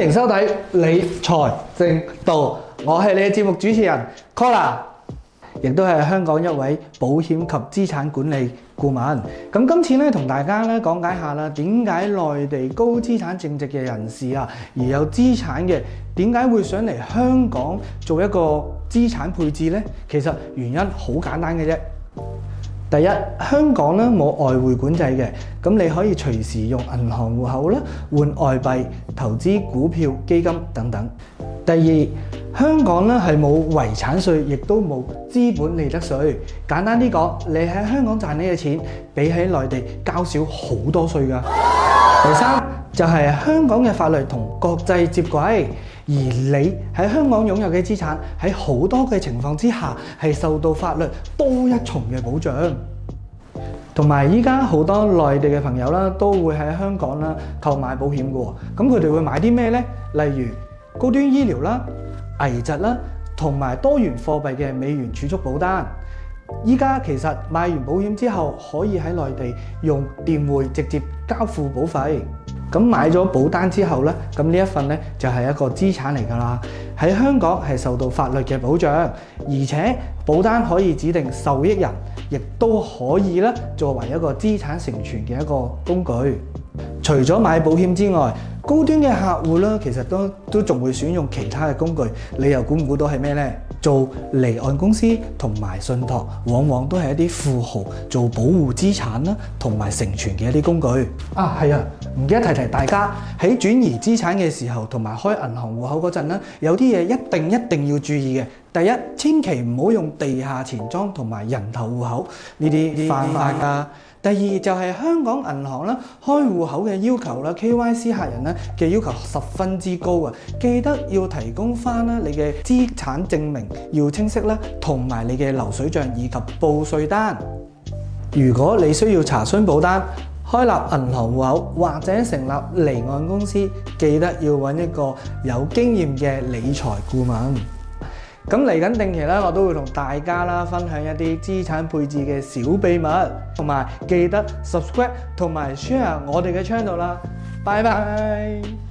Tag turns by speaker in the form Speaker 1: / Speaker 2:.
Speaker 1: 歡迎收睇理財正道，我係你嘅節目主持人 Cola， 亦都係香港一位保險及資產管理顧問。咁今次咧同大家咧講解下啦，點解內地高資產淨值嘅人士啊，而有資產嘅，點解會想嚟香港做一個資產配置呢？其實原因好簡單嘅啫。第一，香港咧冇外匯管制嘅，咁你可以隨時用銀行戶口啦換外幣、投資股票、基金等等。第二，香港咧係冇遺產稅，亦都冇資本利得稅。簡單啲講，你喺香港賺呢嘅錢，比喺內地交少好多稅㗎。第三就係香港嘅法律同國際接軌，而你喺香港擁有嘅資產喺好多嘅情況之下係受到法律多一重嘅保障。同埋依家好多內地嘅朋友啦，都會喺香港啦購買保險嘅喎。咁佢哋會買啲咩呢？例如高端醫療啦、危疾啦，同埋多元貨幣嘅美元儲蓄保單。依家其實買完保險之後，可以喺內地用電匯直接交付保費。咁買咗保單之後咧，咁呢一份咧就係一個資產嚟㗎啦。喺香港係受到法律嘅保障，而且保單可以指定受益人，亦都可以咧作為一個資產承傳嘅一個工具。除咗買保險之外，高端嘅客戶咧，其實都仲會選用其他嘅工具。你又估唔估到係咩呢？做離岸公司同埋信託，往往都係一啲富豪做保護資產啦，同埋承傳嘅一啲工具。係啊，唔記得提大家喺轉移資產嘅時候，同埋開銀行戶口嗰陣咧，有啲嘢一定要注意嘅。第一，千祈唔好用地下錢莊同埋人頭戶口，呢啲犯法㗎。第二就係香港銀行啦，開戶口嘅要求啦 ，KYC 客人咧嘅要求十分之高啊！記得要提供翻啦你嘅資產證明要清晰啦，同埋你嘅流水帳以及報稅單。如果你需要查詢保單、開立銀行戶口或者成立離岸公司，記得要揾一個有經驗嘅理財顧問。咁嚟緊定期咧，我都會同大家啦分享一啲資產配置嘅小秘密，同埋記得 subscribe 同埋 share 我哋嘅 channel 啦。拜拜。